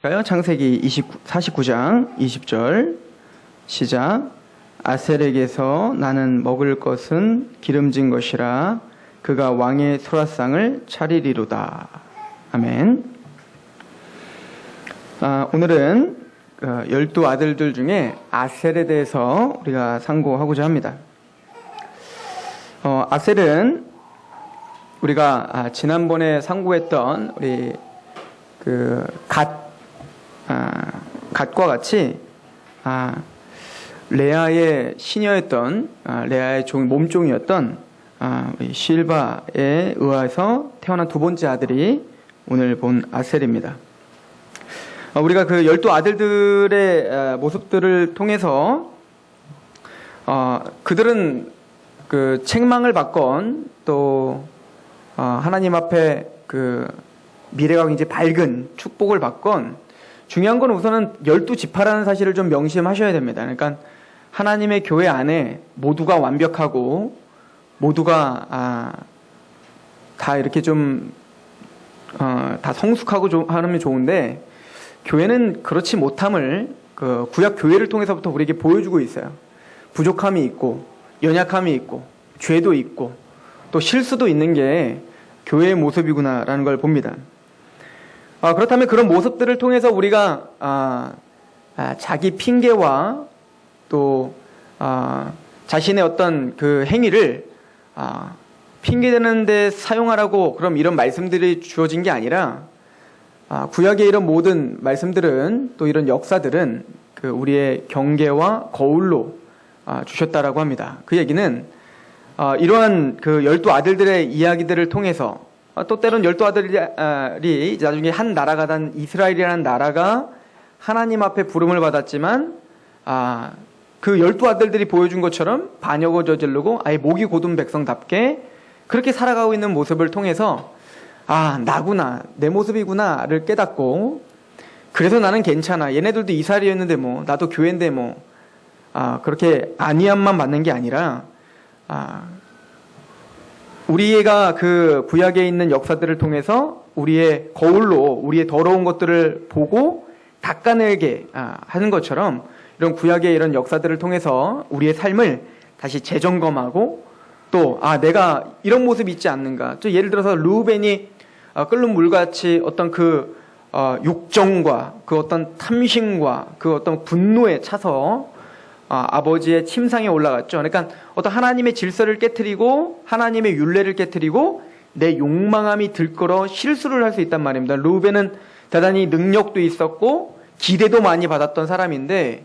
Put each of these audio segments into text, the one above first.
창세기 49장 20절 시작. 아셀에게서 나는 먹을 것은 기름진 것이라 그가 왕의 소라상을 차리리로다. 아멘. 오늘은 12 아들들 중에 아셀에 대해서 우리가 상고하고자 합니다. 아셀은 우리가 지난번에 상고했던 우리 갓과 같이 레아의 시녀였던 레아의 몸종이었던 실바에 의해서 태어난 두 번째 아들이 오늘 본 아셀입니다. 우리가 그 12 아들들의 모습들을 통해서 그들은 그 책망을 받건 또 하나님 앞에 그 미래가 굉장히 밝은 축복을 받건 중요한 건 우선은 12지파라는 사실을 좀 명심하셔야 됩니다. 그러니까 하나님의 교회 안에 모두가 완벽하고 모두가 다 이렇게 좀 다 성숙하고 하면 좋은데 교회는 그렇지 못함을 그 구약 교회를 통해서부터 우리에게 보여주고 있어요. 부족함이 있고 연약함이 있고 죄도 있고 또 실수도 있는 게 교회의 모습이구나라는 걸 봅니다. 그렇다면 그런 모습들을 통해서 우리가 자기 핑계와 또 자신의 어떤 그 행위를 핑계대는 데 사용하라고 그럼 이런 말씀들이 주어진 게 아니라 구약의 이런 모든 말씀들은 또 이런 역사들은 그 우리의 경계와 거울로 주셨다라고 합니다. 그 얘기는 이러한 그 12 아들들의 이야기들을 통해서 또 때론 12 아들이 나중에 한 나라가 된 이스라엘이라는 나라가 하나님 앞에 부름을 받았지만 그 12 아들들이 보여준 것처럼 반역을 저지르고 아예 목이 곧은 백성답게 그렇게 살아가고 있는 모습을 통해서 나구나 내 모습이구나를 깨닫고 그래서 나는 괜찮아 얘네들도 이스라엘이었는데 뭐 나도 교회인데 뭐 그렇게 안위함만 받는 게 아니라 우리가 그 구약에 있는 역사들을 통해서 우리의 거울로 우리의 더러운 것들을 보고 닦아내게 하는 것처럼 이런 구약의 이런 역사들을 통해서 우리의 삶을 다시 재점검하고 또 내가 이런 모습이 있지 않는가. 또 예를 들어서 르우벤이 끓는 물같이 어떤 그 욕정과 그 어떤 탐심과 그 어떤 분노에 차서 아버지의 침상에 올라갔죠. 그러니까 어떤 하나님의 질서를 깨트리고 하나님의 율례를 깨트리고 내 욕망함이 들끓어 실수를 할 수 있단 말입니다. 르우벤은 대단히 능력도 있었고 기대도 많이 받았던 사람인데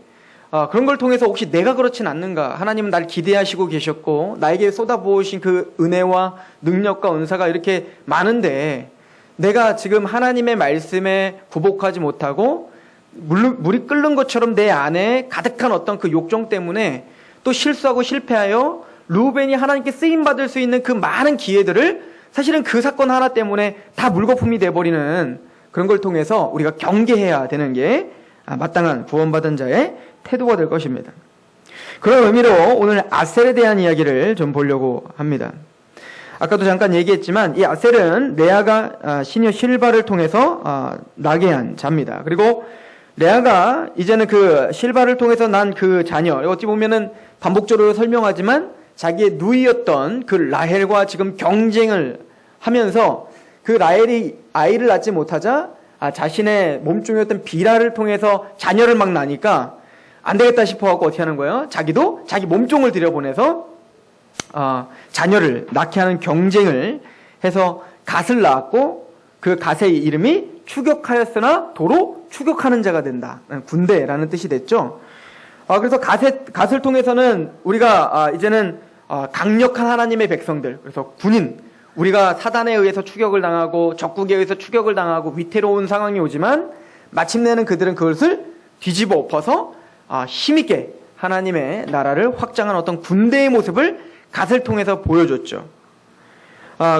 그런 걸 통해서 혹시 내가 그렇진 않는가? 하나님은 날 기대하시고 계셨고 나에게 쏟아부으신 그 은혜와 능력과 은사가 이렇게 많은데 내가 지금 하나님의 말씀에 굽복하지 못하고 물이 끓는 것처럼 내 안에 가득한 어떤 그 욕정 때문에 또 실수하고 실패하여 르우벤이 하나님께 쓰임받을 수 있는 그 많은 기회들을 사실은 그 사건 하나 때문에 다 물거품이 돼버리는 그런 걸 통해서 우리가 경계해야 되는 게 마땅한 구원받은 자의 태도가 될 것입니다. 그런 의미로 오늘 아셀에 대한 이야기를 좀 보려고 합니다. 아까도 잠깐 얘기했지만 이 아셀은 레아가 시녀 실바를 통해서 나게 한 자입니다. 그리고 레아가 이제는 그 실바를 통해서 난 그 자녀, 어찌 보면은 반복적으로 설명하지만 자기의 누이였던 그 라헬과 지금 경쟁을 하면서 그 라헬이 아이를 낳지 못하자 자신의 몸종이었던 비라를 통해서 자녀를 막 낳으니까 안 되겠다 싶어갖고 어떻게 하는 거예요? 자기도 자기 몸종을 들여보내서 자녀를 낳게 하는 경쟁을 해서 갓을 낳았고 그 갓의 이름이 추격하였으나 도로 추격하는 자가 된다. 군대라는 뜻이 됐죠. 그래서 갓을 통해서는 우리가 이제는 강력한 하나님의 백성들, 그래서 군인, 우리가 사단에 의해서 추격을 당하고 적국에 의해서 추격을 당하고 위태로운 상황이 오지만 마침내는 그들은 그것을 뒤집어 엎어서 힘있게 하나님의 나라를 확장한 어떤 군대의 모습을 갓을 통해서 보여줬죠.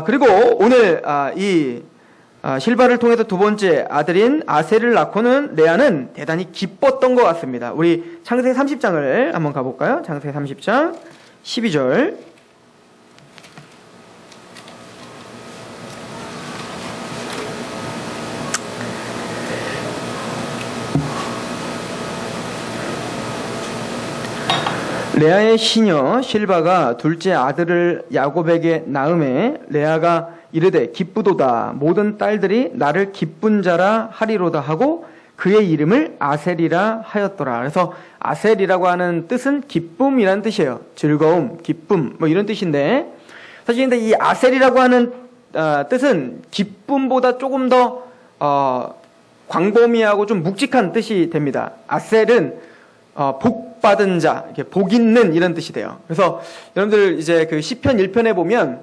그리고 오늘 이 실바를 통해서 두 번째 아들인 아셀을 낳고는 레아는 대단히 기뻤던 것 같습니다. 우리 창세기 30장을 한번 가볼까요? 창세기 30장 12절 레아의 시녀 실바가 둘째 아들을 야곱에게 낳음에 레아가 이르되 기쁘도다 모든 딸들이 나를 기쁜 자라 하리로다 하고 그의 이름을 아셀이라 하였더라. 그래서 아셀이라고 하는 뜻은 기쁨이라는 뜻이에요. 즐거움, 기쁨 뭐 이런 뜻인데 사실 근데 이 아셀이라고 하는 뜻은 기쁨보다 조금 더 광범위하고 좀 묵직한 뜻이 됩니다. 아셀은 복 받은 자, 이렇게 복 있는 이런 뜻이 돼요. 그래서 여러분들 이제 그 시편 1편에 보면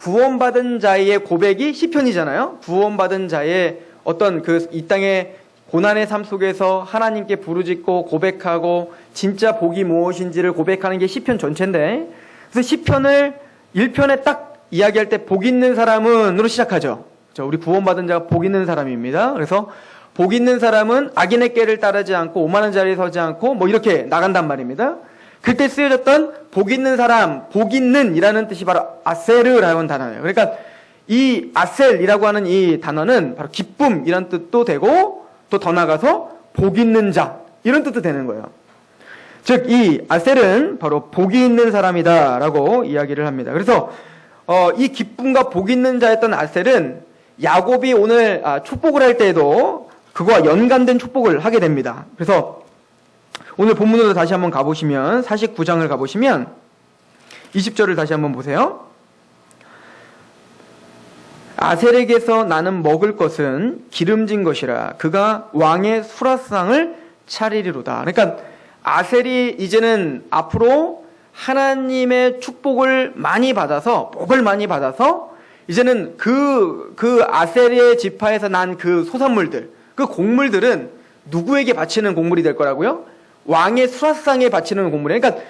구원받은 자의 고백이 시편이잖아요. 구원받은 자의 어떤 그 이 땅의 고난의 삶 속에서 하나님께 부르짖고 고백하고 진짜 복이 무엇인지를 고백하는 게 시편 전체인데, 그래서 시편을 1편에 딱 이야기할 때 복 있는 사람은으로 시작하죠. 우리 구원받은 자가 복 있는 사람입니다. 그래서 복 있는 사람은 악인의 꾀를 따르지 않고 오만한 자리에 서지 않고 뭐 이렇게 나간단 말입니다. 그때 쓰여졌던 복 있는 사람, 복 있는이라는 뜻이 바로 아셀이라는 단어예요. 그러니까 이 아셀이라고 하는 이 단어는 바로 기쁨이라는 뜻도 되고 또 더 나가서 복 있는 자 이런 뜻도 되는 거예요. 즉 이 아셀은 바로 복이 있는 사람이다라고 이야기를 합니다. 그래서 이 기쁨과 복 있는 자였던 아셀은 야곱이 오늘 축복을 할 때에도 그거와 연관된 축복을 하게 됩니다. 그래서 오늘 본문으로 다시 한번 가보시면 49장을 가보시면 20절을 다시 한번 보세요. 아셀에게서 나는 먹을 것은 기름진 것이라 그가 왕의 수라상을 차리리로다. 그러니까 아셀이 이제는 앞으로 하나님의 축복을 많이 받아서 복을 많이 받아서 이제는 그 아셀의 지파에서 난 그 소산물들, 그 곡물들은 누구에게 바치는 곡물이 될 거라고요? 왕의 수라상에 바치는 곡물이에요. 그러니까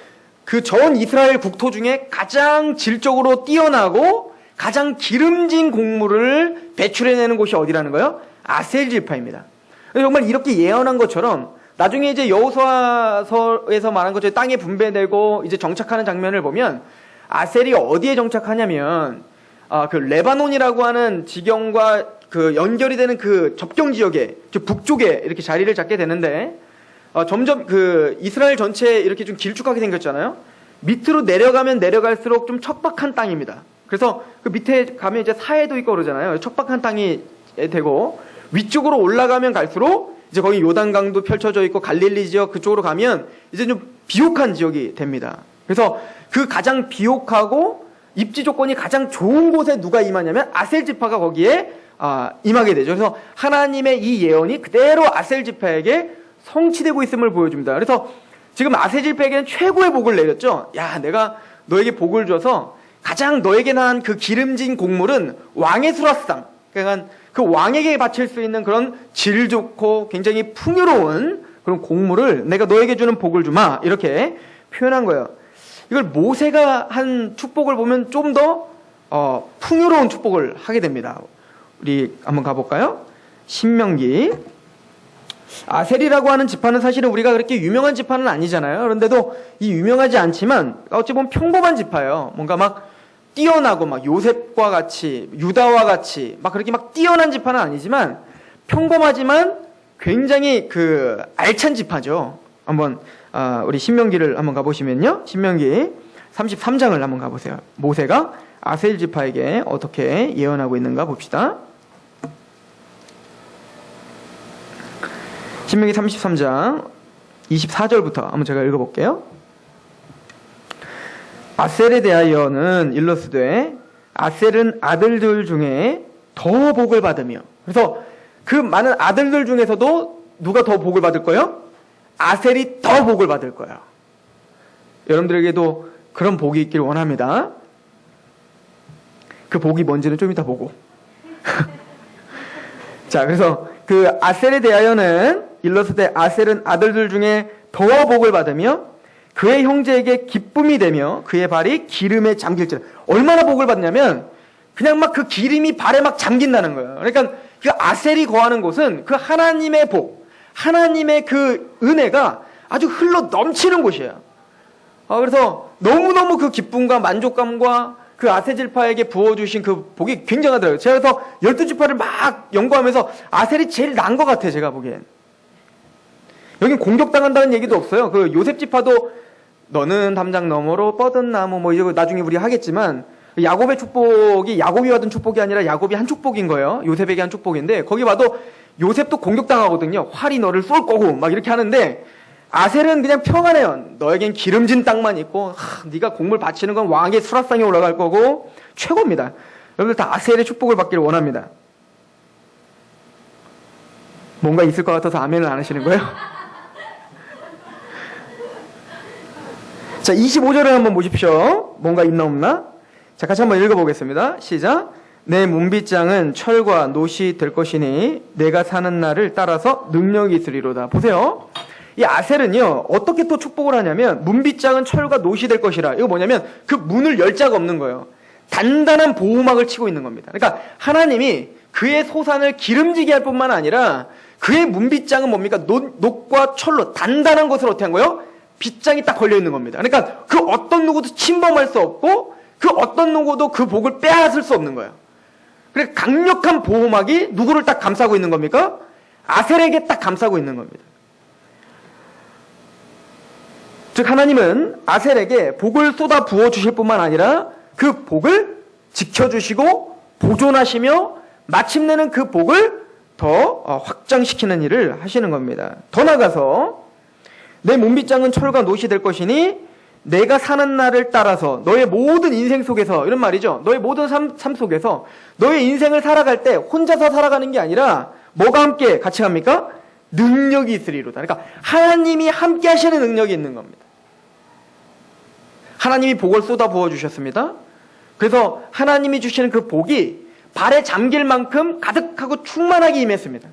그 전 이스라엘 국토 중에 가장 질적으로 뛰어나고 가장 기름진 곡물을 배출해내는 곳이 어디라는 거예요? 아셀 지파입니다. 정말 이렇게 예언한 것처럼 나중에 이제 여호수아서에서 말한 것처럼 땅에 분배되고 이제 정착하는 장면을 보면 아셀이 어디에 정착하냐면 그 레바논이라고 하는 지경과 그 연결이 되는 그 접경 지역에 북쪽에 이렇게 자리를 잡게 되는데 점점 그 이스라엘 전체에 이렇게 좀 길쭉하게 생겼잖아요. 밑으로 내려가면 내려갈수록 좀 척박한 땅입니다. 그래서 그 밑에 가면 이제 사해도 있고 그러잖아요. 척박한 땅이 되고 위쪽으로 올라가면 갈수록 이제 거기 요단강도 펼쳐져 있고 갈릴리 지역 그쪽으로 가면 이제 좀 비옥한 지역이 됩니다. 그래서 그 가장 비옥하고 입지 조건이 가장 좋은 곳에 누가 임하냐면 아셀 지파가 거기에 임하게 되죠. 그래서 하나님의 이 예언이 그대로 아셀 지파에게 성취되고 있음을 보여줍니다. 그래서 지금 아셀 지파에게는 최고의 복을 내렸죠. 야, 내가 너에게 복을 줘서 가장 너에게 난 그 기름진 곡물은 왕의 수라상, 그러니까 그 왕에게 바칠 수 있는 그런 질 좋고 굉장히 풍요로운 그런 곡물을 내가 너에게 주는 복을 주마 이렇게 표현한 거예요. 이걸 모세가 한 축복을 보면 좀 더 풍요로운 축복을 하게 됩니다. 우리 한번 가볼까요? 신명기. 아셀이라고 하는 지파는 사실은 우리가 그렇게 유명한 지파는 아니잖아요. 그런데도 이 유명하지 않지만 어찌 보면 평범한 지파예요. 뭔가 막 뛰어나고 막 요셉과 같이 유다와 같이 막 그렇게 막 뛰어난 지파는 아니지만 평범하지만 굉장히 그 알찬 지파죠. 한번 우리 신명기를 한번 가보시면요. 신명기 33장을 한번 가보세요. 모세가 아셀 지파에게 어떻게 예언하고 있는가 봅시다. 신명기 33장 24절부터 한번 제가 읽어볼게요. 아셀에 대하여는 일러스되 아셀은 아들들 중에 더 복을 받으며, 그래서 그 많은 아들들 중에서도 누가 더 복을 받을 거예요? 아셀이 더 복을 받을 거예요. 여러분들에게도 그런 복이 있기를 원합니다. 그 복이 뭔지는 좀 이따 보고. 자, 그래서 그 아셀에 대하여는 일러스되 아셀은 아들들 중에 더 복을 받으며 그의 형제에게 기쁨이 되며 그의 발이 기름에 잠길지라. 얼마나 복을 받냐면 그냥 막 그 기름이 발에 막 잠긴다는 거예요. 그러니까 그 아셀이 거하는 곳은 그 하나님의 복, 하나님의 그 은혜가 아주 흘러 넘치는 곳이에요. 그래서 너무너무 그 기쁨과 만족감과 그 아셀 지파에게 부어주신 그 복이 굉장하더라고요. 제가 그래서 12지파를 막 연구하면서 아셀이 제일 나은 것 같아요. 제가 보기엔. 여긴 공격당한다는 얘기도 없어요. 그 요셉 지파도 너는 담장 너머로 뻗은 나무 뭐 이거 나중에 우리 하겠지만 야곱의 축복이 야곱이 받은 축복이 아니라 야곱이 한 축복인 거예요. 요셉에게 한 축복인데 거기 봐도 요셉도 공격당하거든요. 활이 너를 쏠 거고 막 이렇게 하는데 아셀은 그냥 평안해요. 너에겐 기름진 땅만 있고 네가 곡물 바치는 건 왕의 수라상에 올라갈 거고 최고입니다. 여러분들 다 아셀의 축복을 받기를 원합니다. 뭔가 있을 것 같아서 아멘을 안 하시는 거예요? 자, 25절을 한번 보십시오. 뭔가 있나 없나? 자, 같이 한번 읽어보겠습니다. 시작. 내 문빗장은 철과 노시 될 것이니 내가 사는 날을 따라서 능력이 있으리로다. 보세요. 이 아셀은요, 어떻게 또 축복을 하냐면, 문빗장은 철과 노시 될 것이라. 이거 뭐냐면, 그 문을 열 자가 없는 거예요. 단단한 보호막을 치고 있는 겁니다. 그러니까 하나님이 그의 소산을 기름지게 할 뿐만 아니라, 그의 문빗장은 뭡니까? 녹과 철로 단단한 것을 어떻게 한 거예요? 빗장이 딱 걸려 있는 겁니다. 그러니까 그 어떤 누구도 침범할 수 없고, 그 어떤 누구도 그 복을 빼앗을 수 없는 거예요. 그래서 강력한 보호막이 누구를 딱 감싸고 있는 겁니까? 아셀에게 딱 감싸고 있는 겁니다. 즉 하나님은 아셀에게 복을 쏟아 부어 주실 뿐만 아니라 그 복을 지켜주시고 보존하시며 마침내는 그 복을 더 확장시키는 일을 하시는 겁니다. 더 나아가서 내 문빗장은 철과 노시 될 것이니 내가 사는 날을 따라서 너의 모든 인생 속에서 이런 말이죠. 너의 모든 삶 속에서 너의 인생을 살아갈 때 혼자서 살아가는 게 아니라 뭐가 함께 같이 갑니까? 능력이 있으리로다. 그러니까 하나님이 함께 하시는 능력이 있는 겁니다. 하나님이 복을 쏟아 부어 주셨습니다. 그래서 하나님이 주시는 그 복이 발에 잠길 만큼 가득하고 충만하게 임했습니다.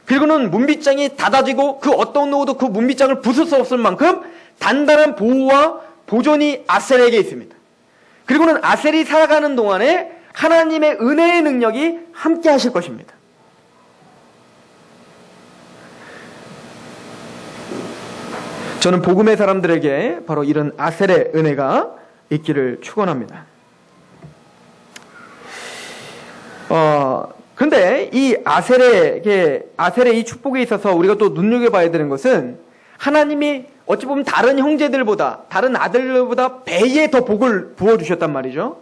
그리고는 문빗장이 닫아지고 그 어떤 누구도 그 문빗장을 부술 수 없을 만큼 단단한 보호와 보존이 아셀에게 있습니다. 그리고는 아셀이 살아가는 동안에 하나님의 은혜의 능력이 함께 하실 것입니다. 저는 복음의 사람들에게 바로 이런 아셀의 은혜가 있기를 축원합니다. 근데 이 아셀의 이 축복에 있어서 우리가 또 눈여겨봐야 되는 것은 하나님이 어찌 보면 다른 형제들보다, 다른 아들들보다 배에 더 복을 부어주셨단 말이죠.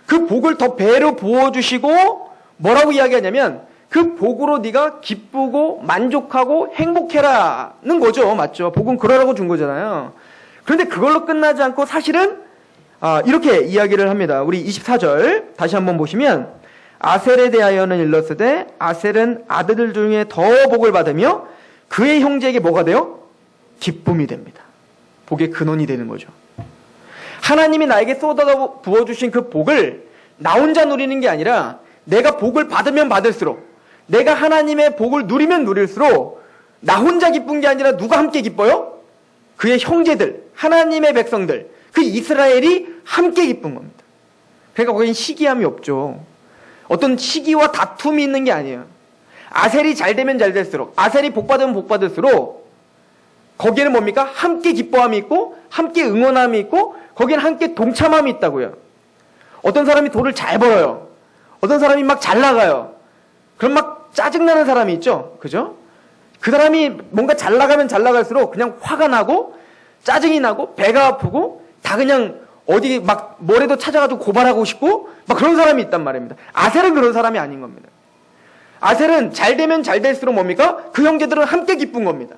그 복을 더 배로 부어주시고 뭐라고 이야기하냐면 그 복으로 네가 기쁘고 만족하고 행복해라는 거죠. 맞죠? 복은 그러라고 준 거잖아요. 그런데 그걸로 끝나지 않고 사실은 이렇게 이야기를 합니다. 우리 24절 다시 한번 보시면 아셀에 대하여는 일렀으되 아셀은 아들들 중에 더 복을 받으며 그의 형제에게 뭐가 돼요? 기쁨이 됩니다. 복의 근원이 되는 거죠. 하나님이 나에게 쏟아 부어주신 그 복을 나 혼자 누리는 게 아니라 내가 복을 받으면 받을수록 내가 하나님의 복을 누리면 누릴수록 나 혼자 기쁜 게 아니라 누가 함께 기뻐요? 그의 형제들, 하나님의 백성들, 그 이스라엘이 함께 기쁜 겁니다. 그러니까 거긴 시기함이 없죠. 어떤 시기와 다툼이 있는 게 아니에요. 아셀이 잘 되면 잘 될수록, 아셀이 복 받으면 복 받을수록 거기에는 뭡니까? 함께 기뻐함이 있고 함께 응원함이 있고 거기에는 함께 동참함이 있다고요. 어떤 사람이 돈을 잘 벌어요. 어떤 사람이 막 잘 나가요. 그럼 막 짜증나는 사람이 있죠. 그죠? 그 사람이 뭔가 잘 나가면 잘 나갈수록 그냥 화가 나고 짜증이 나고 배가 아프고 다 그냥 어디 막 뭐래도 찾아가지고 고발하고 싶고 막 그런 사람이 있단 말입니다. 아셀은 그런 사람이 아닌 겁니다. 아셀은 잘 되면 잘 될수록 뭡니까? 그 형제들은 함께 기쁜 겁니다.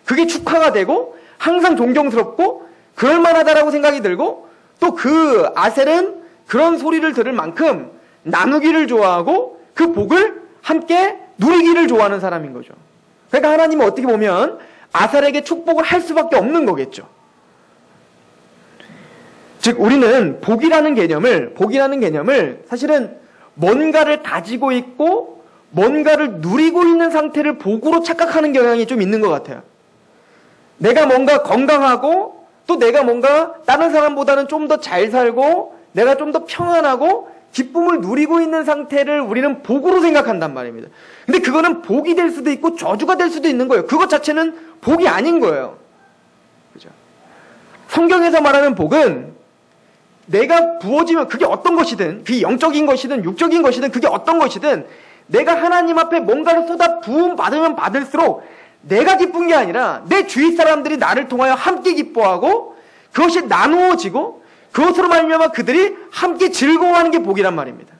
그게 축하가 되고 항상 존경스럽고 그럴 만하다라고 생각이 들고 또 그 아셀은 그런 소리를 들을 만큼 나누기를 좋아하고 그 복을 함께 누리기를 좋아하는 사람인 거죠. 그러니까 하나님은 어떻게 보면 아셀에게 축복을 할 수밖에 없는 거겠죠. 즉 우리는 복이라는 개념을 사실은 뭔가를 가지고 있고 뭔가를 누리고 있는 상태를 복으로 착각하는 경향이 좀 있는 것 같아요. 내가 뭔가 건강하고 또 내가 뭔가 다른 사람보다는 좀 더 잘 살고 내가 좀 더 평안하고 기쁨을 누리고 있는 상태를 우리는 복으로 생각한단 말입니다. 근데 그거는 복이 될 수도 있고 저주가 될 수도 있는 거예요. 그것 자체는 복이 아닌 거예요. 그죠? 성경에서 말하는 복은 내가 부어지면 그게 어떤 것이든 그게 영적인 것이든 육적인 것이든 그게 어떤 것이든 내가 하나님 앞에 뭔가를 쏟아 부음 받으면 받을수록 내가 기쁜 게 아니라 내 주위 사람들이 나를 통하여 함께 기뻐하고 그것이 나누어지고 그것으로 말미암아 그들이 함께 즐거워하는 게 복이란 말입니다.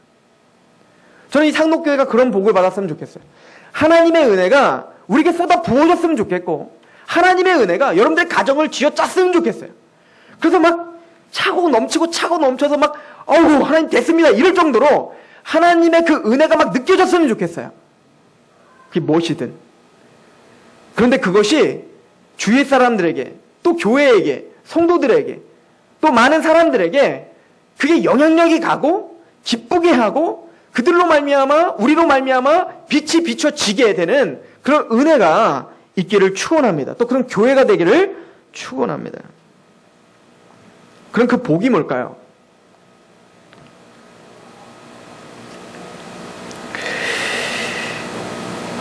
저는 이 상록교회가 그런 복을 받았으면 좋겠어요. 하나님의 은혜가 우리에게 쏟아 부어졌으면 좋겠고 하나님의 은혜가 여러분들의 가정을 쥐어짰으면 좋겠어요. 그래서 막 차고 넘치고 차고 넘쳐서 막 어우 하나님 됐습니다 이럴 정도로 하나님의 그 은혜가 막 느껴졌으면 좋겠어요. 그게 무엇이든. 그런데 그것이 주위 사람들에게 또 교회에게 성도들에게 또 많은 사람들에게 그게 영향력이 가고 기쁘게 하고 그들로 말미암아 우리로 말미암아 빛이 비춰지게 되는 그런 은혜가 있기를 축원합니다. 또 그런 교회가 되기를 축원합니다. 그럼 그 복이 뭘까요?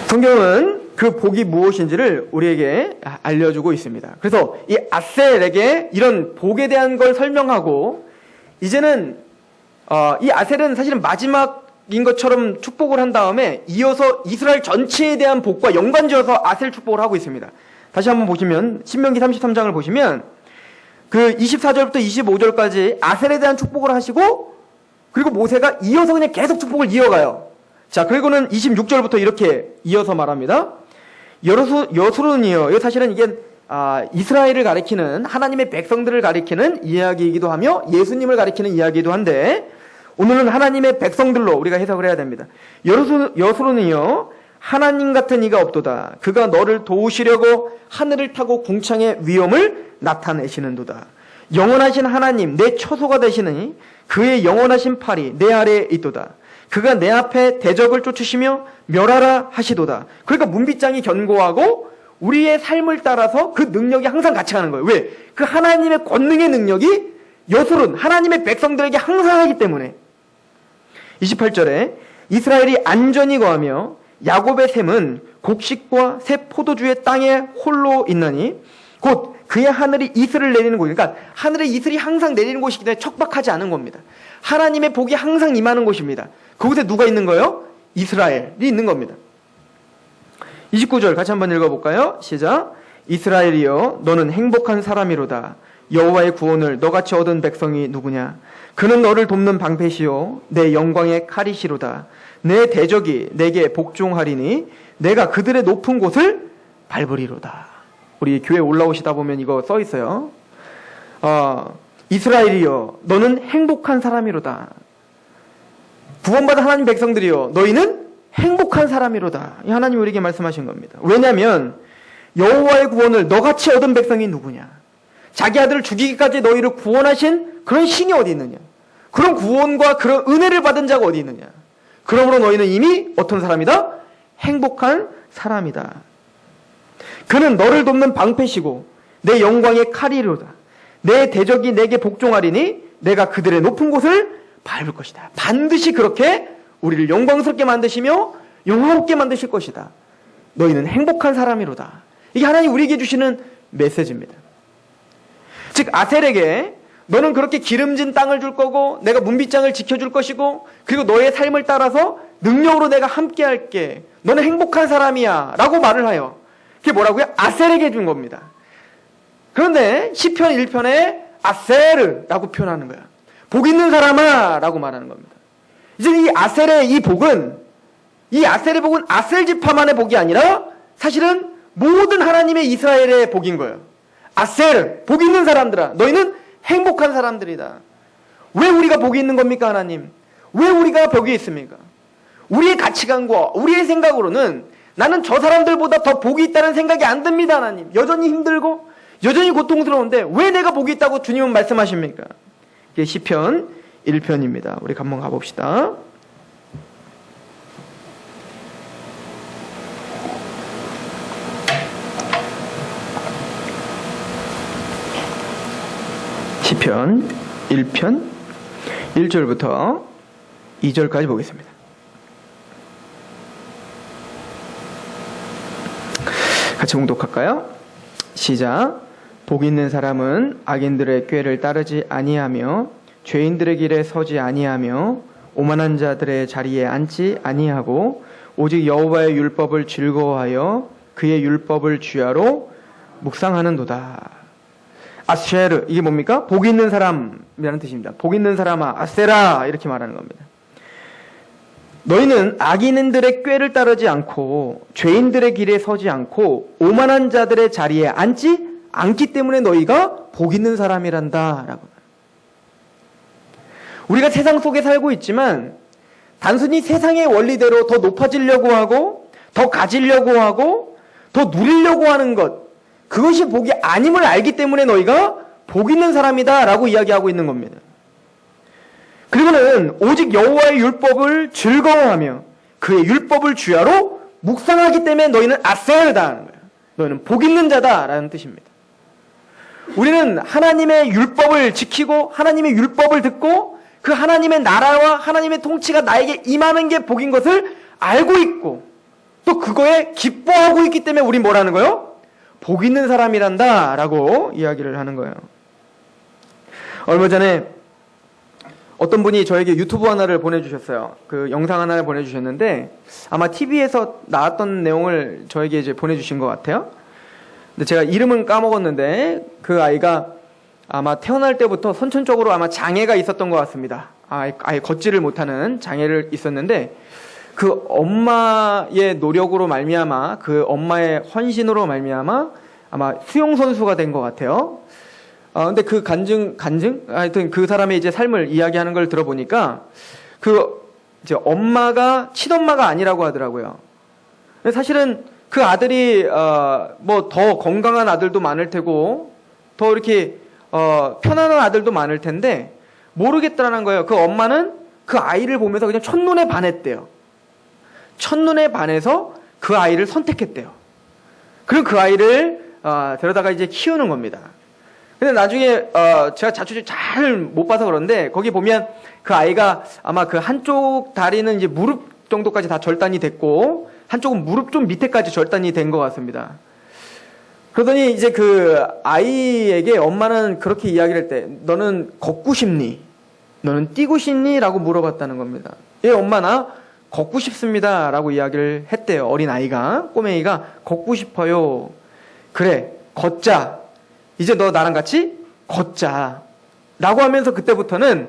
성경은 그 복이 무엇인지를 우리에게 알려주고 있습니다. 그래서 이 아셀에게 이런 복에 대한 걸 설명하고 이제는 이 아셀은 사실은 마지막인 것처럼 축복을 한 다음에 이어서 이스라엘 전체에 대한 복과 연관지어서 아셀 축복을 하고 있습니다. 다시 한번 보시면 신명기 33장을 보시면 그 24절부터 25절까지 아셀에 대한 축복을 하시고 그리고 모세가 이어서 그냥 계속 축복을 이어가요. 자, 그리고는 26절부터 이렇게 이어서 말합니다. 여수론이요. 이거 사실은 이게 이스라엘을 가리키는 하나님의 백성들을 가리키는 이야기이기도 하며 예수님을 가리키는 이야기이기도 한데 오늘은 하나님의 백성들로 우리가 해석을 해야 됩니다. 여수론이요. 하나님 같은 이가 없도다. 그가 너를 도우시려고 하늘을 타고 궁창의 위엄을 나타내시는도다. 영원하신 하나님 내 처소가 되시느니 그의 영원하신 팔이 내 아래에 있도다. 그가 내 앞에 대적을 쫓으시며 멸하라 하시도다. 그러니까 문빗장이 견고하고 우리의 삶을 따라서 그 능력이 항상 같이 가는 거예요. 왜? 그 하나님의 권능의 능력이 여술은 하나님의 백성들에게 항상 하기 때문에. 28절에 이스라엘이 안전히 거하며 야곱의 샘은 곡식과 새 포도주의 땅에 홀로 있나니 곧 그의 하늘이 이슬을 내리는 곳이니까 그러니까 하늘의 이슬이 항상 내리는 곳이기 때문에 척박하지 않은 겁니다. 하나님의 복이 항상 임하는 곳입니다. 그곳에 누가 있는 거예요? 이스라엘이 있는 겁니다. 29절 같이 한번 읽어볼까요? 시작. 이스라엘이여 너는 행복한 사람이로다. 여호와의 구원을 너같이 얻은 백성이 누구냐? 그는 너를 돕는 방패시요 내 영광의 칼이시로다. 내 대적이 내게 복종하리니 내가 그들의 높은 곳을 밟으리로다. 우리 교회 올라오시다 보면 이거 써 있어요. 이스라엘이여 너는 행복한 사람이로다. 구원받은 하나님 백성들이여 너희는 행복한 사람이로다. 이 하나님 우리에게 말씀하신 겁니다. 왜냐하면 여호와의 구원을 너같이 얻은 백성이 누구냐? 자기 아들을 죽이기까지 너희를 구원하신 그런 신이 어디 있느냐? 그런 구원과 그런 은혜를 받은 자가 어디 있느냐? 그러므로 너희는 이미 어떤 사람이다? 행복한 사람이다. 그는 너를 돕는 방패시고 내 영광의 칼이로다. 내 대적이 내게 복종하리니 내가 그들의 높은 곳을 밟을 것이다. 반드시 그렇게 우리를 영광스럽게 만드시며 영화롭게 만드실 것이다. 너희는 행복한 사람이로다. 이게 하나님 우리에게 주시는 메시지입니다. 즉 아셀에게 너는 그렇게 기름진 땅을 줄 거고 내가 문빗장을 지켜줄 것이고 그리고 너의 삶을 따라서 능력으로 내가 함께 할게. 너는 행복한 사람이야 라고 말을 해요. 그게 뭐라고요? 아셀에게 준 겁니다. 그런데 시편 1편에 아셀이라고 표현하는 거야. 복 있는 사람아 라고 말하는 겁니다. 이제 이 아셀의 이 복은 이 아셀의 복은 아셀 지파만의 복이 아니라 사실은 모든 하나님의 이스라엘의 복인 거예요. 아셀, 복 있는 사람들아 너희는 행복한 사람들이다. 왜 우리가 복이 있는 겁니까 하나님? 왜 우리가 복이 있습니까? 우리의 가치관과 우리의 생각으로는 나는 저 사람들보다 더 복이 있다는 생각이 안 듭니다 하나님. 여전히 힘들고 여전히 고통스러운데 왜 내가 복이 있다고 주님은 말씀하십니까? 이게 시편 1편입니다. 우리 한번 가봅시다. 시편 1편 1절부터 2절까지 보겠습니다. 같이 봉독할까요? 시작. 복 있는 사람은 악인들의 꾀를 따르지 아니하며 죄인들의 길에 서지 아니하며 오만한 자들의 자리에 앉지 아니하고 오직 여호와의 율법을 즐거워하여 그의 율법을 주야로 묵상하는도다. 아쉐르, 이게 뭡니까? 복 있는 사람이라는 뜻입니다. 복 있는 사람아, 아세라, 이렇게 말하는 겁니다. 너희는 악인들의 꾀를 따르지 않고 죄인들의 길에 서지 않고 오만한 자들의 자리에 앉지 않기 때문에 너희가 복 있는 사람이란다 라고. 우리가 세상 속에 살고 있지만 단순히 세상의 원리대로 더 높아지려고 하고 더 가지려고 하고 더 누리려고 하는 것, 그것이 복이 아님을 알기 때문에 너희가 복 있는 사람이다 라고 이야기하고 있는 겁니다. 그리고는 오직 여호와의 율법을 즐거워하며 그의 율법을 주야로 묵상하기 때문에 너희는 아세르다 하는 거예요. 너희는 복 있는 자다라는 뜻입니다. 우리는 하나님의 율법을 지키고 하나님의 율법을 듣고 그 하나님의 나라와 하나님의 통치가 나에게 임하는 게 복인 것을 알고 있고 또 그거에 기뻐하고 있기 때문에 우리 뭐라는 거예요? 복 있는 사람이란다 라고 이야기를 하는 거예요. 얼마 전에 어떤 분이 저에게 유튜브 하나를 보내주셨어요. 그 영상 하나를 보내주셨는데 아마 TV에서 나왔던 내용을 저에게 이제 보내주신 것 같아요. 근데 제가 이름은 까먹었는데 그 아이가 아마 태어날 때부터 선천적으로 아마 장애가 있었던 것 같습니다. 아예 걷지를 못하는 장애를 있었는데 그 엄마의 노력으로 말미암아 그 엄마의 헌신으로 말미암아 아마 수영 선수가 된 것 같아요. 근데 그 간증? 하여튼 그 사람의 이제 삶을 이야기하는 걸 들어보니까 그 이제 엄마가 친엄마가 아니라고 하더라고요. 사실은 그 아들이 뭐 더 건강한 아들도 많을 테고 더 이렇게 편안한 아들도 많을 텐데 모르겠다라는 거예요. 그 엄마는 그 아이를 보면서 그냥 첫눈에 반했대요. 첫눈에 반해서 그 아이를 선택했대요. 그리고 그 아이를 데려다가 이제 키우는 겁니다. 근데 나중에 제가 자초지 잘 못 봐서 그런데 거기 보면 그 아이가 아마 그 한쪽 다리는 이제 무릎 정도까지 다 절단이 됐고 한쪽은 무릎 좀 밑에까지 절단이 된 것 같습니다. 그러더니 이제 그 아이에게 엄마는 그렇게 이야기를 할 때 너는 걷고 싶니? 너는 뛰고 싶니? 라고 물어봤다는 겁니다. 예, 엄마 나 걷고 싶습니다 라고 이야기를 했대요. 어린 아이가, 꼬맹이가 걷고 싶어요. 그래, 걷자. 이제 너 나랑 같이 걷자 라고 하면서 그때부터는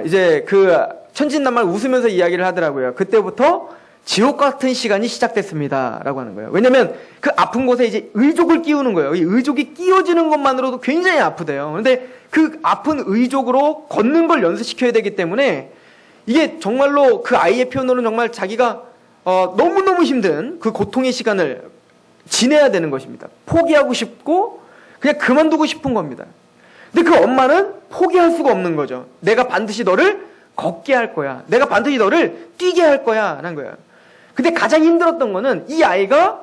이제 그 천진난만 웃으면서 이야기를 하더라고요. 그때부터 지옥 같은 시간이 시작됐습니다 라고 하는 거예요. 왜냐면 그 아픈 곳에 이제 의족을 끼우는 거예요. 이 의족이 끼워지는 것만으로도 굉장히 아프대요. 그런데 그 아픈 의족으로 걷는 걸 연습시켜야 되기 때문에 이게 정말로 그 아이의 표현으로는 정말 자기가 너무너무 힘든 그 고통의 시간을 지내야 되는 것입니다. 포기하고 싶고 그냥 그만두고 싶은 겁니다. 근데 그 엄마는 포기할 수가 없는 거죠. 내가 반드시 너를 걷게 할 거야. 내가 반드시 너를 뛰게 할 거야. 라는 거예요. 근데 가장 힘들었던 거는 이 아이가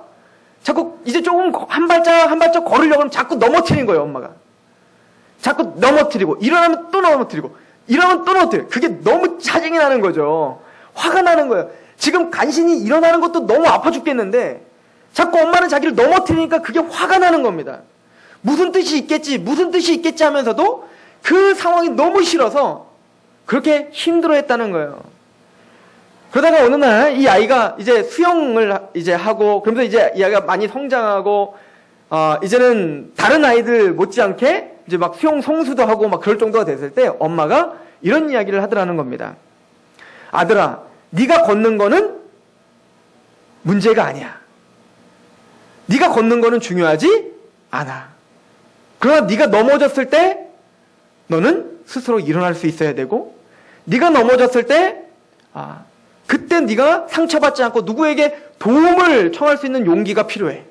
자꾸 이제 조금 한 발짝 걸으려고 하면 자꾸 넘어뜨린 거예요, 엄마가. 자꾸 넘어뜨리고, 일어나면 또 넘어뜨리고, 일어나면 또 넘어뜨리고. 그게 너무 짜증이 나는 거죠. 화가 나는 거예요. 지금 간신히 일어나는 것도 너무 아파 죽겠는데 자꾸 엄마는 자기를 넘어뜨리니까 그게 화가 나는 겁니다. 무슨 뜻이 있겠지 하면서도 그 상황이 너무 싫어서 그렇게 힘들어했다는 거예요. 그러다가 어느 날 이 아이가 이제 수영을 이제 하고 그러면서 이제 이 아이가 많이 성장하고 이제는 다른 아이들 못지않게 이제 막 수영 성수도 하고 막 그럴 정도가 됐을 때 엄마가 이런 이야기를 하더라는 겁니다. 아들아, 네가 걷는 거는 문제가 아니야. 네가 걷는 거는 중요하지 않아. 그러나 네가 넘어졌을 때 너는 스스로 일어날 수 있어야 되고 네가 넘어졌을 때 그때 네가 상처받지 않고 누구에게 도움을 청할 수 있는 용기가 필요해.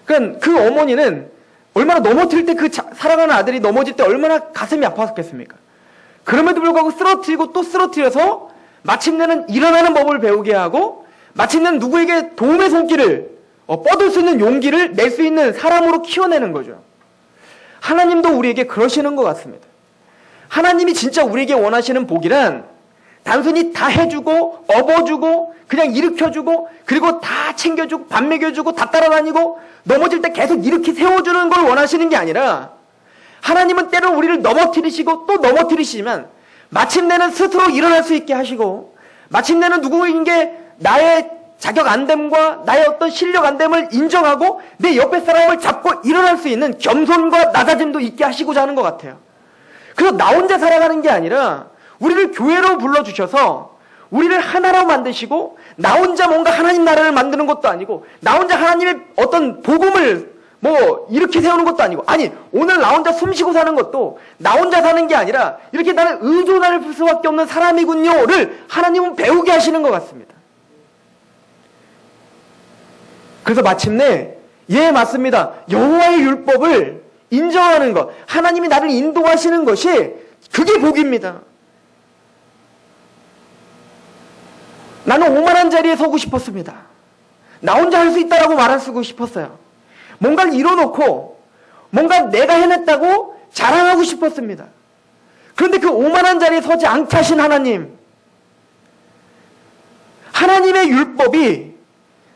그러니까 그 어머니는 얼마나 넘어뜨릴 때 그 사랑하는 아들이 넘어질 때 얼마나 가슴이 아팠겠습니까? 그럼에도 불구하고 쓰러뜨리고 또 쓰러뜨려서 마침내는 일어나는 법을 배우게 하고 마침내는 누구에게 도움의 손길을 뻗을 수 있는 용기를 낼 수 있는 사람으로 키워내는 거죠. 하나님도 우리에게 그러시는 것 같습니다. 하나님이 진짜 우리에게 원하시는 복이란 단순히 다 해주고 업어주고 그냥 일으켜주고 그리고 다 챙겨주고 밥 먹여주고 다 따라다니고 넘어질 때 계속 이렇게 세워주는 걸 원하시는 게 아니라 하나님은 때로 우리를 넘어뜨리시고 또 넘어뜨리시지만 마침내는 스스로 일어날 수 있게 하시고 마침내는 누구에게 나의 자격 안됨과 나의 어떤 실력 안됨을 인정하고 내 옆에 사람을 잡고 일어날 수 있는 겸손과 낮아짐도 있게 하시고자 하는 것 같아요. 그래서 나 혼자 살아가는 게 아니라 우리를 교회로 불러주셔서 우리를 하나로 만드시고 나 혼자 뭔가 하나님 나라를 만드는 것도 아니고 나 혼자 하나님의 어떤 복음을 이렇게 세우는 것도 아니고, 아니 오늘 나 혼자 숨쉬고 사는 것도 나 혼자 사는 게 아니라 이렇게 나는 의존할 수밖에 없는 사람이군요를 하나님은 배우게 하시는 것 같습니다. 그래서 마침내 맞습니다. 여호와의 율법을 인정하는 것, 하나님이 나를 인도하시는 것이 그게 복입니다. 나는 오만한 자리에 서고 싶었습니다. 나 혼자 할 수 있다라고 말하고 싶었어요. 뭔가를 이뤄놓고 뭔가 내가 해냈다고 자랑하고 싶었습니다. 그런데 그 오만한 자리에 서지 않게 하신 하나님, 하나님의 율법이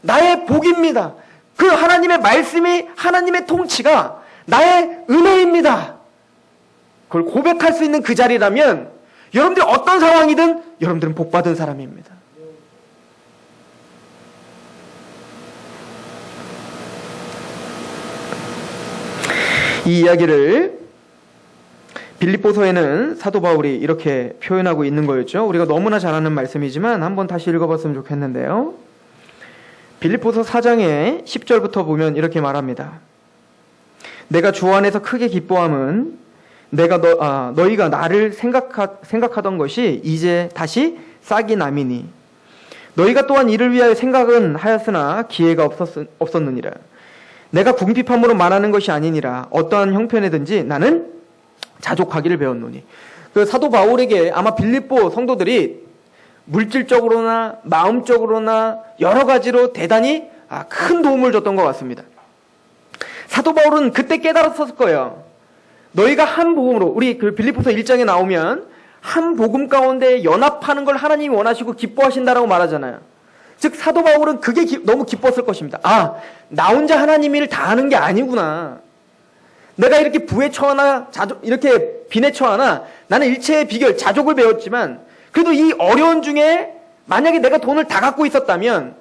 나의 복입니다. 그 하나님의 말씀이, 하나님의 통치가 나의 은혜입니다. 그걸 고백할 수 있는 그 자리라면 여러분들이 어떤 상황이든 여러분들은 복받은 사람입니다. 이 이야기를 빌립보서에는 사도 바울이 이렇게 표현하고 있는 거였죠. 우리가 너무나 잘 아는 말씀이지만 한번 다시 읽어봤으면 좋겠는데요. 빌립보서 4장의 10절부터 보면 이렇게 말합니다. 내가 주 안에서 크게 기뻐함은 내가 너희가 나를 생각하던 것이 이제 다시 싹이 남이니 너희가 또한 이를 위하여 생각은 하였으나 기회가 없었느니라. 내가 궁핍함으로 말하는 것이 아니니라. 어떠한 형편이든지 나는 자족하기를 배웠노니. 그 사도 바울에게 아마 빌립보 성도들이 물질적으로나 마음적으로나 여러 가지로 대단히 큰 도움을 줬던 것 같습니다. 사도 바울은 그때 깨달았을 거예요. 너희가 한 복음으로, 우리 그 빌립보서 1장에 나오면 한 복음 가운데 연합하는 걸 하나님이 원하시고 기뻐하신다라고 말하잖아요. 즉 사도 바울은 그게 너무 기뻤을 것입니다. 나 혼자 하나님 일을 다 하는 게 아니구나. 내가 이렇게 부에 처하나 이렇게 빈에 처하나 나는 일체의 비결 자족을 배웠지만 그래도 이 어려운 중에 만약에 내가 돈을 다 갖고 있었다면,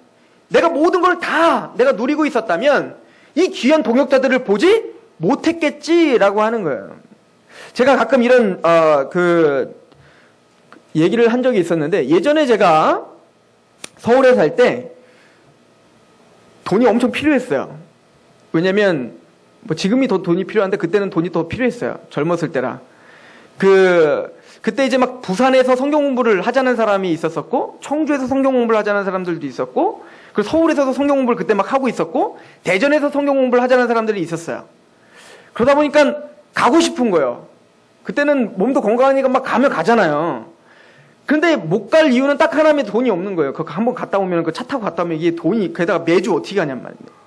내가 모든 걸 다 내가 누리고 있었다면 이 귀한 동역자들을 보지 못했겠지라고 하는 거예요. 제가 가끔 이런 얘기를 한 적이 있었는데, 예전에 제가 서울에 살 때 돈이 엄청 필요했어요. 왜냐면 지금이 더 돈이 필요한데 그때는 돈이 더 필요했어요. 젊었을 때라. 그때 이제 막 부산에서 성경 공부를 하자는 사람이 있었었고, 청주에서 성경 공부를 하자는 사람들도 있었고, 그리고 서울에서도 성경 공부를 그때 막 하고 있었고, 대전에서 성경 공부를 하자는 사람들이 있었어요. 그러다 보니까 가고 싶은 거예요. 그때는 몸도 건강하니까 막 가면 가잖아요. 근데 못 갈 이유는 딱 하나면 돈이 없는 거예요. 그거 한번 갔다 오면, 그 차 타고 갔다 오면 이게 돈이, 게다가 매주 어떻게 가냔 말이에요.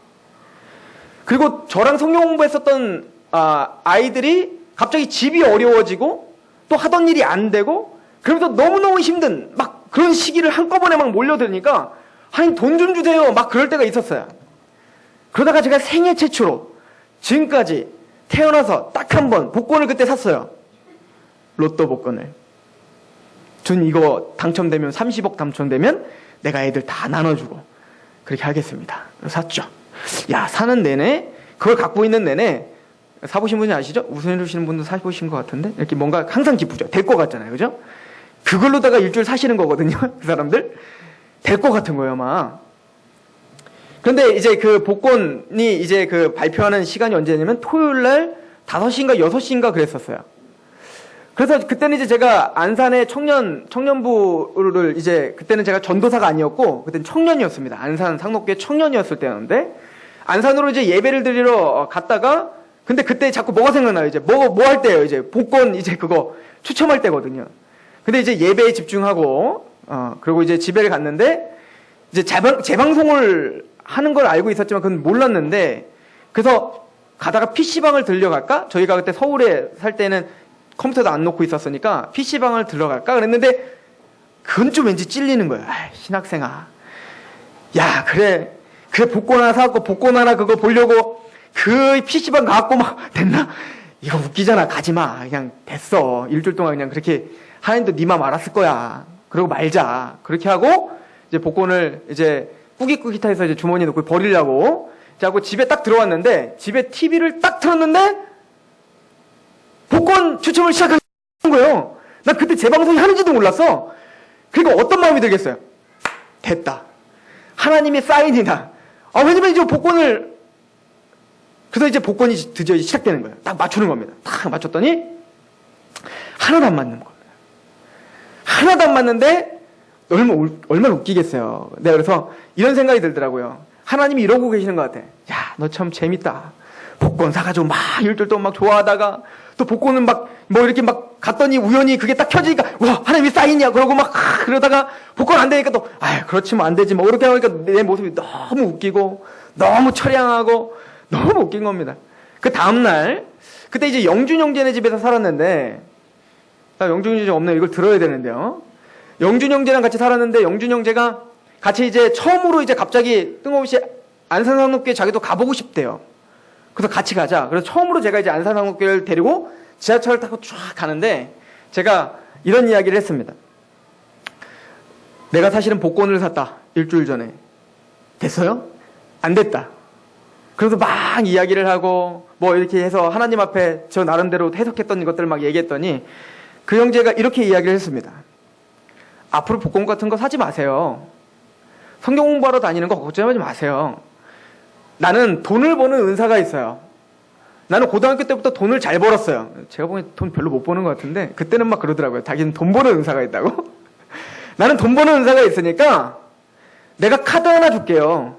그리고 저랑 성경 공부했었던 아이들이 갑자기 집이 어려워지고 또 하던 일이 안 되고, 그러면서 너무너무 힘든 막 그런 시기를 한꺼번에 막 몰려드니까 하나님 돈 좀 주세요 막 그럴 때가 있었어요. 그러다가 제가 생애 최초로 지금까지 태어나서 딱 한 번 복권을 그때 샀어요. 로또 복권을. 전 이거 당첨되면 30억 당첨되면 내가 애들 다 나눠주고 그렇게 하겠습니다. 샀죠. 야, 사는 내내, 그걸 갖고 있는 내내, 사보신 분이 아시죠? 우선해주시는 분도 사보신 것 같은데, 이렇게 뭔가 항상 기쁘죠. 될 것 같잖아요. 그죠? 그걸로다가 일주일 사시는 거거든요. 그 사람들. 될 것 같은 거예요, 막. 그런데 이제 그 복권이 이제 그 발표하는 시간이 언제냐면 토요일 날 5시인가 6시인가 그랬었어요. 그래서 그때는 이제 제가 안산의 청년부를 이제, 그때는 제가 전도사가 아니었고, 그때는 청년이었습니다. 안산 상록교회 청년이었을 때였는데, 안산으로 이제 예배를 드리러 갔다가, 근데 그때 자꾸 뭐가 생각나요? 이제 뭐 할 때예요? 이제 복권 이제 그거 추첨할 때거든요. 근데 이제 예배에 집중하고, 그리고 이제 집에 갔는데, 이제 재방송을 하는 걸 알고 있었지만 그건 몰랐는데, 그래서 가다가 PC방을 들려갈까? 저희가 그때 서울에 살 때는 컴퓨터도 안 놓고 있었으니까 PC방을 들어갈까 그랬는데, 그건 좀 왠지 찔리는 거예요. 신학생아. 야, 그래 복권 하나 사갖고 복권 하나 그거 보려고 그 PC방 가갖고 막 됐나? 이거 웃기잖아. 가지마. 그냥 됐어. 일주일 동안 그냥 그렇게 하나님도 네 맘 알았을 거야. 그러고 말자. 그렇게 하고 이제 복권을 이제 꾸깃꾸깃해서 이제 주머니에 넣고 버리려고 자고 집에 딱 들어왔는데 집에 TV를 딱 틀었는데 복권 추첨을 시작한 거예요. 난 그때 재방송이 하는지도 몰랐어. 그러니까 어떤 마음이 들겠어요? 됐다. 하나님의 사인이다. 왜냐면 이제 복권을 그래서 이제 복권이 드디어 시작되는 거예요. 딱 맞추는 겁니다. 딱 맞췄더니 하나도 안 맞는 겁니다. 하나도 안 맞는데 얼마나 웃기겠어요. 내가 그래서 이런 생각이 들더라고요. 하나님이 이러고 계시는 것 같아. 야, 너 참 재밌다. 복권 사가지고 막 일주일 동안 막 좋아하다가 또 복권은 막 뭐 이렇게 막 갔더니 우연히 그게 딱 켜지니까 와, 하나님이 사인이야. 그러고 막 그러다가 복권 안 되니까 또 그렇지 뭐 안 되지 뭐 이렇게 하니까 내 모습이 너무 웃기고 너무 처량하고 너무 웃긴 겁니다. 그 다음날 그때 이제 영준 형제네 집에서 살았는데 영준 형제 없네요. 이걸 들어야 되는데요. 영준 형제랑 같이 살았는데 영준 형제가 같이 이제 처음으로 이제 갑자기 뜬금없이 안산상록교회 자기도 가보고 싶대요. 그래서 같이 가자. 그래서 처음으로 제가 이제 안산상록교회를 데리고 지하철을 타고 쫙 가는데 제가 이런 이야기를 했습니다. 내가 사실은 복권을 샀다. 일주일 전에. 됐어요? 안 됐다. 그래서 막 이야기를 하고 뭐 이렇게 해서 하나님 앞에 저 나름대로 해석했던 것들을 막 얘기했더니 그 형제가 이렇게 이야기를 했습니다. 앞으로 복권 같은 거 사지 마세요. 성경 공부하러 다니는 거 걱정하지 마세요. 나는 돈을 버는 은사가 있어요. 나는 고등학교 때부터 돈을 잘 벌었어요. 제가 보기엔 돈 별로 못 버는 것 같은데 그때는 막 그러더라고요. 자기는 돈 버는 은사가 있다고. 나는 돈 버는 은사가 있으니까 내가 카드 하나 줄게요.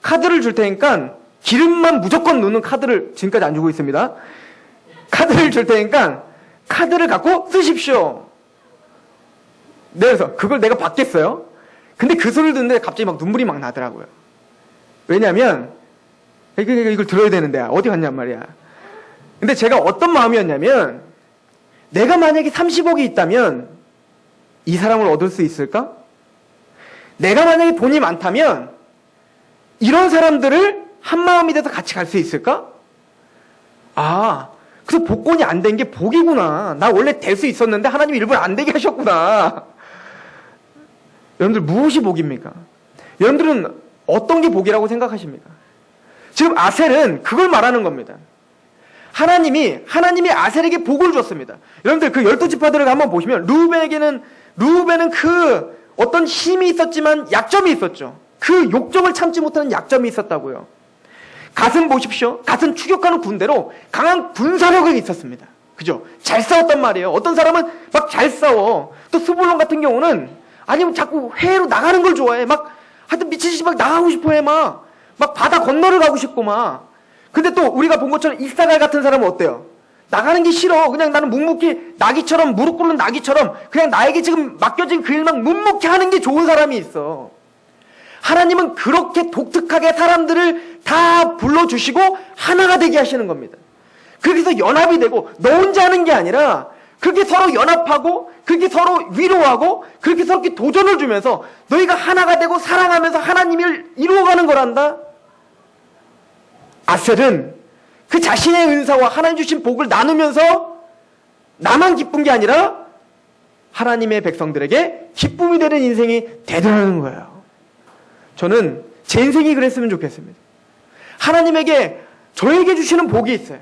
카드를 줄 테니까 기름만 무조건 넣는 카드를 지금까지 안 주고 있습니다. 카드를 줄 테니까 카드를 갖고 쓰십시오. 그래서 그걸 내가 받겠어요? 근데 그 소리를 듣는데 갑자기 막 눈물이 막 나더라고요. 왜냐면 이걸 들어야 되는데 어디 갔냔 말이야. 근데 제가 어떤 마음이었냐면 내가 만약에 30억이 있다면 이 사람을 얻을 수 있을까? 내가 만약에 돈이 많다면 이런 사람들을 한 마음이 돼서 같이 갈 수 있을까? 그래서 복권이 안 된 게 복이구나. 나 원래 될 수 있었는데 하나님이 일부러 안 되게 하셨구나. 여러분들 무엇이 복입니까? 여러분들은 어떤 게 복이라고 생각하십니까? 지금 아셀은 그걸 말하는 겁니다. 하나님이 아셀에게 복을 줬습니다. 여러분들 그 12지파들을 한번 보시면 루벤은 그 어떤 힘이 있었지만 약점이 있었죠. 그 욕정을 참지 못하는 약점이 있었다고요. 갓은 보십시오. 갓은 추격하는 군대로 강한 군사력이 있었습니다. 그죠? 잘 싸웠단 말이에요. 어떤 사람은 막 잘 싸워. 또 스불론 같은 경우는 아니면 자꾸 해외로 나가는 걸 좋아해. 하여튼 미친 듯이 막 나가고 싶어 해. 막 바다 건너를 가고 싶고 막. 근데 또 우리가 본 것처럼 이사갈 같은 사람은 어때요? 나가는 게 싫어. 그냥 나는 묵묵히 나귀처럼 무릎 꿇는 나귀처럼 그냥 나에게 지금 맡겨진 그 일만 묵묵히 하는 게 좋은 사람이 있어. 하나님은 그렇게 독특하게 사람들을 다 불러주시고 하나가 되게 하시는 겁니다. 그렇게 해서 연합이 되고 너 혼자 하는 게 아니라 그렇게 서로 연합하고 그렇게 서로 위로하고 그렇게 서로 도전을 주면서 너희가 하나가 되고 사랑하면서 하나님을 이루어가는 거란다. 아셀은 그 자신의 은사와 하나님 주신 복을 나누면서 나만 기쁜 게 아니라 하나님의 백성들에게 기쁨이 되는 인생이 되더라는 거예요. 저는 제 인생이 그랬으면 좋겠습니다. 하나님에게 저에게 주시는 복이 있어요.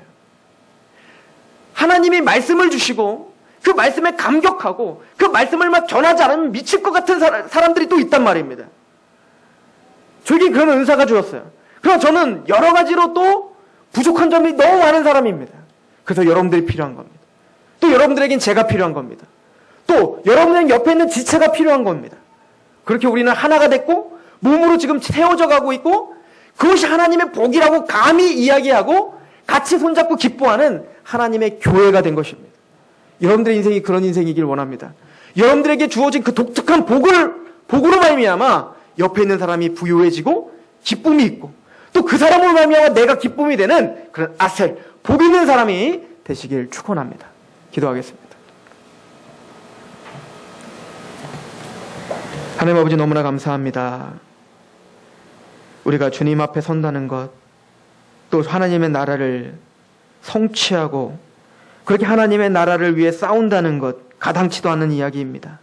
하나님이 말씀을 주시고 그 말씀에 감격하고 그 말씀을 막 전하지 않으면 미칠 것 같은 사람들이 또 있단 말입니다. 저에게 그런 은사가 주었어요. 그럼 저는 여러 가지로 또 부족한 점이 너무 많은 사람입니다. 그래서 여러분들이 필요한 겁니다. 또 여러분들에겐 제가 필요한 겁니다. 또 여러분의 옆에 있는 지체가 필요한 겁니다. 그렇게 우리는 하나가 됐고 몸으로 지금 세워져 가고 있고 그것이 하나님의 복이라고 감히 이야기하고 같이 손잡고 기뻐하는 하나님의 교회가 된 것입니다. 여러분들의 인생이 그런 인생이길 원합니다. 여러분들에게 주어진 그 독특한 복으로 말미암아 옆에 있는 사람이 부유해지고 기쁨이 있고 또 그 사람으로 말미암아 내가 기쁨이 되는 그런 아셀, 복 있는 사람이 되시길 축원합니다. 기도하겠습니다. 하나님 아버지 너무나 감사합니다. 우리가 주님 앞에 선다는 것, 또 하나님의 나라를 성취하고 그렇게 하나님의 나라를 위해 싸운다는 것, 가당치도 않은 이야기입니다.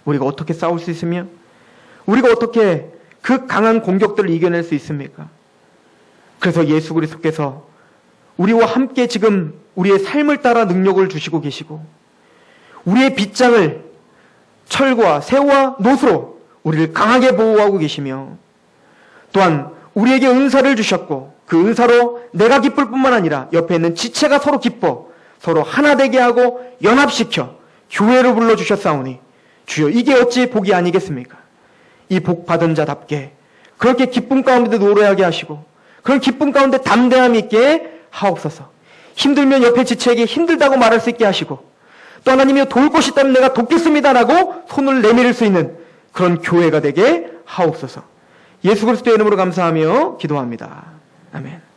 우리가 어떻게 싸울 수 있으며 우리가 어떻게 그 강한 공격들을 이겨낼 수 있습니까? 그래서 예수 그리스도께서 우리와 함께 지금 우리의 삶을 따라 능력을 주시고 계시고 우리의 빗장을 철과 새와 노수로 우리를 강하게 보호하고 계시며 또한 우리에게 은사를 주셨고 그 은사로 내가 기쁠 뿐만 아니라 옆에 있는 지체가 서로 기뻐 서로 하나 되게 하고 연합시켜 교회로 불러주셨사오니 주여 이게 어찌 복이 아니겠습니까? 이 복 받은 자답게 그렇게 기쁨 가운데 노래하게 하시고 그런 기쁨 가운데 담대함 있게 하옵소서. 힘들면 옆에 지체에게 힘들다고 말할 수 있게 하시고 또 하나님이 도울 것이 있다면 내가 돕겠습니다라고 손을 내밀 수 있는 그런 교회가 되게 하옵소서. 예수 그리스도의 이름으로 감사하며 기도합니다. 아멘.